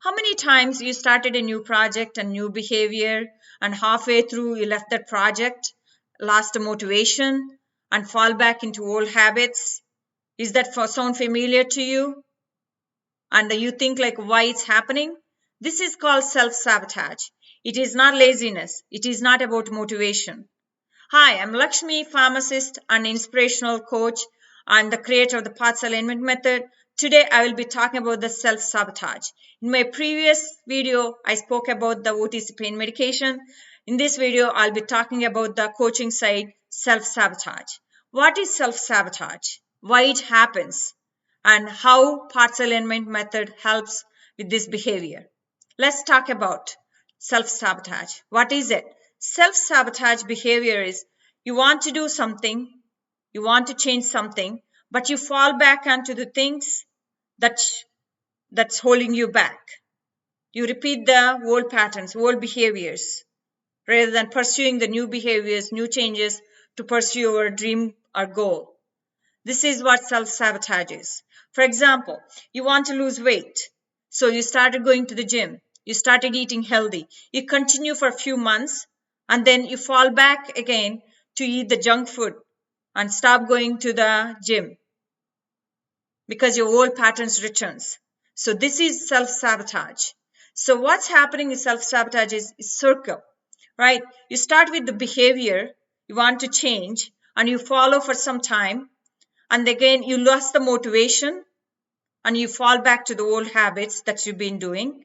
How many times you started a new project, a new behavior, and halfway through you left that project, lost the motivation, and fall back into old habits? Is that sound familiar to you? And you think like why it's happening? This is called self-sabotage. It is not laziness. It is not about motivation. Hi, I'm Lakshmi, pharmacist and inspirational coach and the creator of the Path Alignment Method. Today, I will be talking about the self-sabotage. In my previous video, I spoke about the OTC pain medication. In this video, I'll be talking about the coaching side, self-sabotage. What is self-sabotage? Why it happens? And how Path Alignment Method helps with this behavior. Let's talk about self-sabotage. What is it? Self-sabotage behavior is you want to do something, you want to change something, but you fall back onto the things that's holding you back. You repeat the old patterns, old behaviors, rather than pursuing the new behaviors, new changes to pursue your dream or goal. This is what self-sabotage is. For example, you want to lose weight, so you started going to the gym, you started eating healthy, you continue for a few months, and then you fall back again to eat the junk food and stop going to the gym because your old patterns returns. So this is self-sabotage. So what's happening in self-sabotage is circle, right? You start with the behavior you want to change and you follow for some time, and again you lost the motivation and you fall back to the old habits that you've been doing.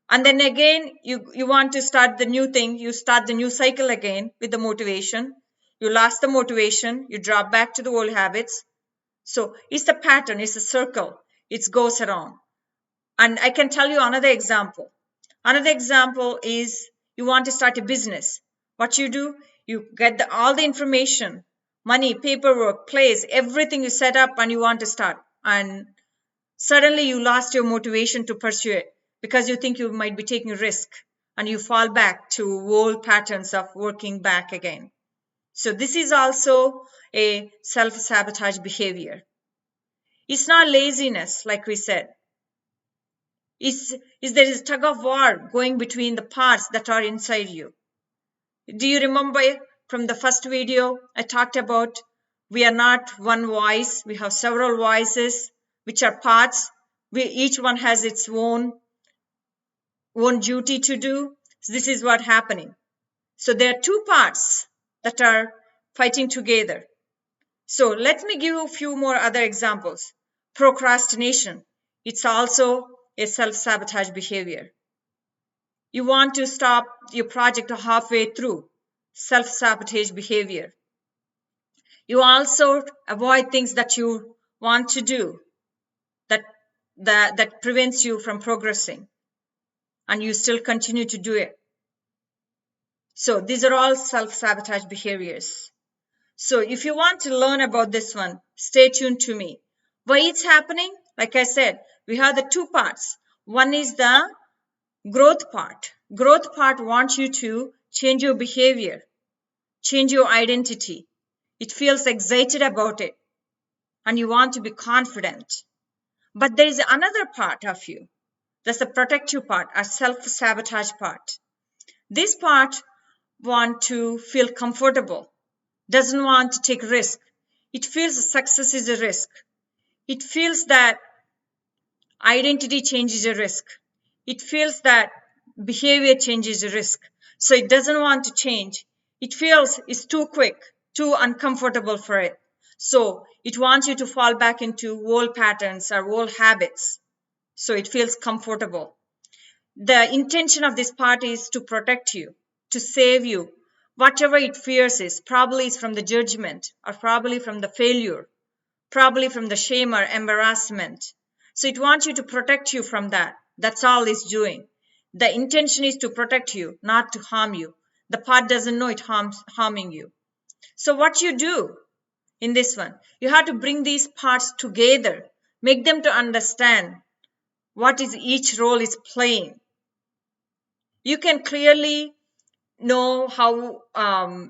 And then again, you want to start the new thing. You start the new cycle again with the motivation. You lost the motivation. You drop back to the old habits. So it's a pattern. It's a circle. It goes around. And I can tell you another example. Another example is you want to start a business. What you do, you get all the information, money, paperwork, place, everything you set up and you want to start. And suddenly you lost your motivation to pursue it because you think you might be taking a risk and you fall back to old patterns of working back again. So this is also a self-sabotage behavior. It's not laziness, like we said. Is there is tug of war going between the parts that are inside you. Do you remember from the first video I talked about we are not one voice, we have several voices which are parts. Each one has its own duty to do. So this is what's happening. So there are two parts that are fighting together. So let me give you a few more other examples. Procrastination. It's also a self-sabotage behavior. You want to stop your project halfway through. Self-sabotage behavior. You also avoid things that you want to do that prevents you from progressing, and you still continue to do it. So these are all self-sabotage behaviors. So if you want to learn about this one, stay tuned to me. Why it's happening? Like I said, we have the two parts. One is the growth part. Growth part wants you to change your behavior, change your identity. It feels excited about it, and you want to be confident. But there is another part of you. That's the protective part, a self-sabotage part. This part wants to feel comfortable, doesn't want to take risk. It feels success is a risk. It feels that identity change is a risk. It feels that behavior change is a risk. So it doesn't want to change. It feels it's too quick, too uncomfortable for it. So it wants you to fall back into old patterns or old habits. So it feels comfortable. The intention of this part is to protect you, to save you. Whatever it fears is probably is from the judgment or probably from the failure, probably from the shame or embarrassment. So it wants you to protect you from that. That's all it's doing. The intention is to protect you, not to harm you. The part doesn't know it harming you. So what you do in this one, you have to bring these parts together, make them to understand what is each role is playing. You can clearly know how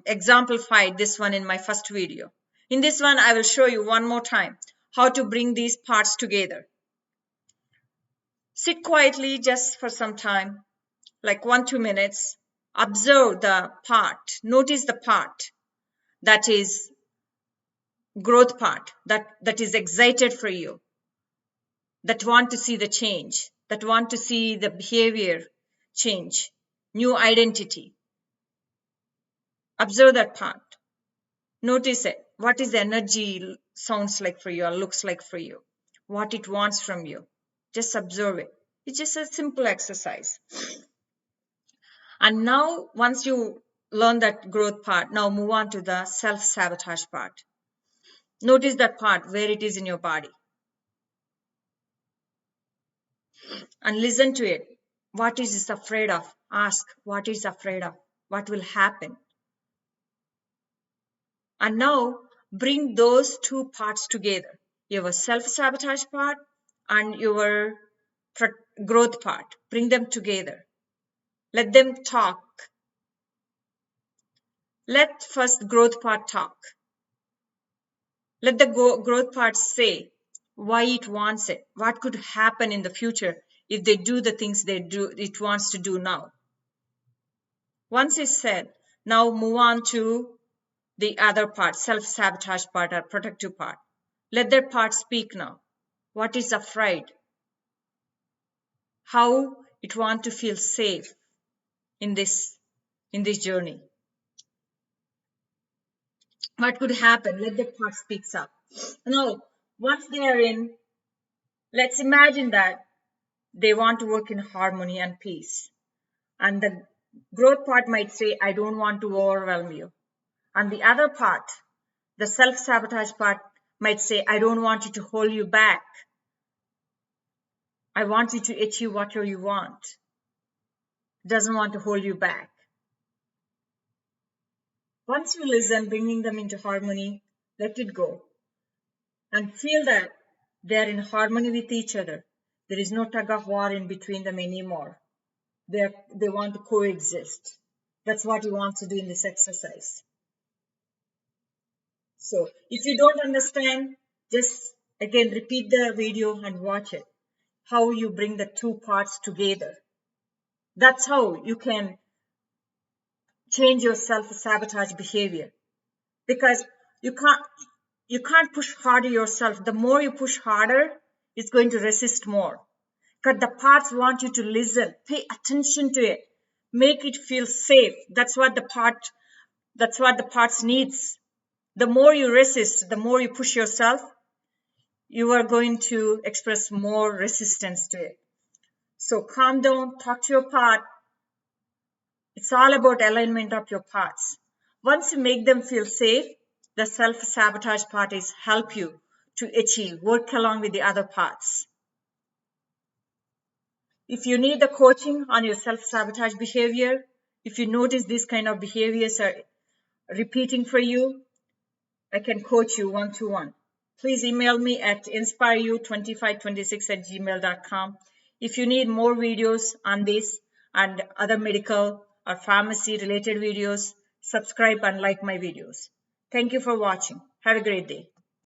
exemplified this one in my first video. In this one, I will show you one more time how to bring these parts together. Sit quietly just for some time, like 1-2 minutes. Observe the part. Notice the part that is growth part, that is excited for you, that want to see the change, that want to see the behavior change, new identity. Observe that part. Notice it. What is the energy sounds like for you or looks like for you? What it wants from you. Just observe it. It's just a simple exercise. And now, once you learn that growth part, now move on to the self-sabotage part. Notice that part where it is in your body and listen to it. What is it afraid of? Ask what is afraid of? What will happen? And now bring those two parts together, your self-sabotage part and your growth part. Bring them together. Let them talk. Let first growth part talk. Let the growth part say why it wants it, what could happen in the future if they do the things it wants to do now. Once it's said, now move on to the other part, self-sabotage part or protective part. Let that part speak now. What is afraid? How it wants to feel safe in this journey. What could happen? Let that part speaks up. Now, once they are in, let's imagine that they want to work in harmony and peace. And the growth part might say, I don't want to overwhelm you. And the other part, the self-sabotage part, might say, I don't want you to hold you back. I want you to achieve whatever you want. It doesn't want to hold you back. Once you listen, bringing them into harmony, let it go. And feel that they're in harmony with each other. There is no tug of war in between them anymore. They want to coexist. That's what you want to do in this exercise. So if you don't understand, just again repeat the video and watch it. How you bring the two parts together. That's how you can change your self-sabotage behavior. Because you can't push harder yourself. The more you push harder, it's going to resist more. Because the parts want you to listen, pay attention to it, make it feel safe. That's what the parts needs. The more you resist, the more you push yourself, you are going to express more resistance to it. So calm down, talk to your part. It's all about alignment of your parts. Once you make them feel safe, the self-sabotage part is help you to achieve, work along with the other parts. If you need the coaching on your self-sabotage behavior, if you notice these kind of behaviors are repeating for you, I can coach you one-to-one. Please email me at inspireyou2526@gmail.com. If you need more videos on this and other medical or pharmacy related videos, subscribe and like my videos. Thank you for watching. Have a great day.